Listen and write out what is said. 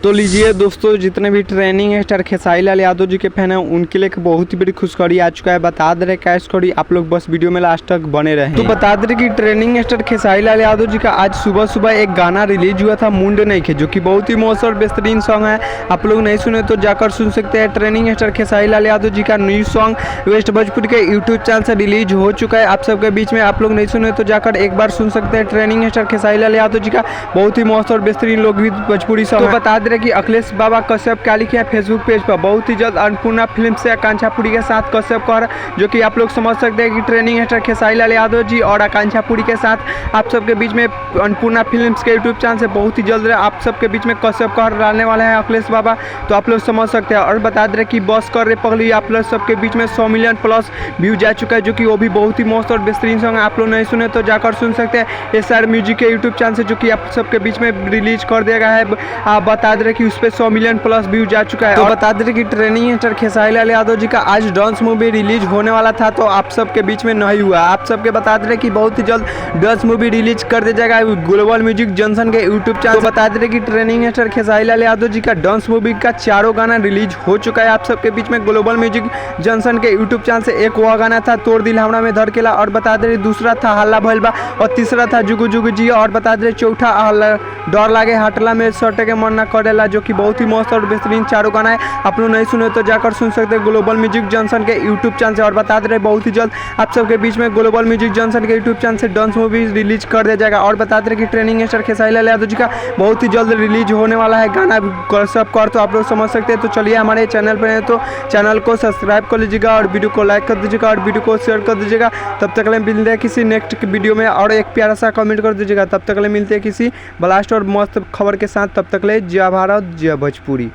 तो लीजिए दोस्तों, जितने भी ट्रेनिंग स्टार खेसारी लाल यादव जी के फैन हैं उनके लिए एक बहुत ही बड़ी खुशखबरी आ चुका है। बता दे रहे क्या खुशखबरी, आप लोग बस वीडियो में लास्ट तक बने रहे। तो बता दे रहे कि ट्रेनिंग स्टार खेसारी लाल यादव जी का आज सुबह सुबह एक गाना रिलीज हुआ था, मुंड नहीं खे, जो कि बहुत ही मस्त और बेहतरीन सॉन्ग है। आप लोग नहीं सुने तो जाकर सुन सकते हैं। ट्रेनिंग स्टार खेसारी लाल यादव जी का न्यू सॉन्ग वेस्ट भोजपुरी के यूट्यूब चैनल से रिलीज हो चुका है आप सबके बीच में। आप लोग नहीं सुने तो जाकर एक बार सुन सकते हैं। ट्रेनिंग स्टार खेसारी लाल यादव जी का बहुत ही मस्त और बेहतरीन लोकगीत भोजपुरी सॉन्ग। तो बता दे रहे कि अखिलेश बाबा कश्यप क्या लिखे हैं फेसबुक पेज पर, बहुत ही जल्द अन्नपूर्णा फिल्म से आकांक्षा पुरी के साथ कश्यप कर, जो कि आप लोग समझ सकते हैं कि ट्रेनिंग स्टार खेसारी लाल यादव जी और आकांक्षा पुरी के साथ आप सबके बीच में अन्नपूर्णा फिल्म्स के यूट्यूब चैनल से बहुत ही जल्द आप सबके बीच में कश्यप कर डालने वाले हैं अखिलेश बाबा। तो आप लोग समझ सकते हैं। और बता दे रहे कि बस कर रे पगली आप लोग सबके बीच में 100 मिलियन प्लस व्यू जा चुका है, जो कि वो भी बहुत ही मस्त और बेहतरीन सॉन्ग है। आप लोग नहीं सुने तो जाकर सुन सकते हैं SR म्यूजिक के यूट्यूब चैनल से, जो कि आप सबके बीच में रिलीज कर दिया गया है। आप बता दे रहे कि उस पर 100 मिलियन प्लस व्यू जा चुका है। तो बता दे रहे कि ट्रेनिंग स्टार खेसारी लाल यादव जी का आज डांस मूवी रिलीज होने वाला था, तो आप सबके बीच में नहीं हुआ। आप सबके बता दे रहे कि बहुत ही जल्द डांस मूवी रिलीज कर दिया जाएगा ग्लोबल म्यूजिक जंक्शन के यूट्यूब चैनल। तो बता दे रहे कि ट्रेनिंग स्टार खेसारी लाल यादव जी का डांस मूवी का 4 गाना रिलीज हो चुका है आप सबके बीच में ग्लोबल म्यूजिक जंक्शन के यूट्यूब चैनल से। एक वह गाना था तोड़ दिल हमरा में धड़केला, और बता दे रहे दूसरा था हल्ला भइल बा, और तीसरा था जुगु जुगु जी, और बता दे रहे चौथा डर लागे हटला में सटे के मन ना करेला, जो कि बहुत ही मस्त और बेहतरीन 4 गाना है। आप लोग नहीं सुने तो जाकर सुन सकते हैं ग्लोबल म्यूजिक जंक्शन के यूट्यूब चैनल से। और बता दे रहे बहुत ही जल्द आप सबके बीच में ग्लोबल म्यूजिक जंक्शन के यूट्यूब चैनल से डांस मूवी रिलीज कर दिया जाएगा। और बता दे रहे कि ट्रेनिंग स्टार खेसारी लाल यादव जी का बहुत ही जल्द रिलीज होने वाला है गाना सब कर, तो आप लोग समझ सकते हैं। तो चलिए हमारे चैनल पर हैं तो चैनल को सब्सक्राइब कर लीजिएगा और वीडियो को लाइक कर दीजिएगा और वीडियो को शेयर कर दीजिएगा। तब तक ले मिलते हैं किसी नेक्स्ट वीडियो में, और एक प्यारा सा कमेंट कर दीजिएगा। तब तक ले मिलते हैं किसी ब्लास्ट और मस्त खबर के साथ। तब तक ले जय भारत जय भोजपुरी।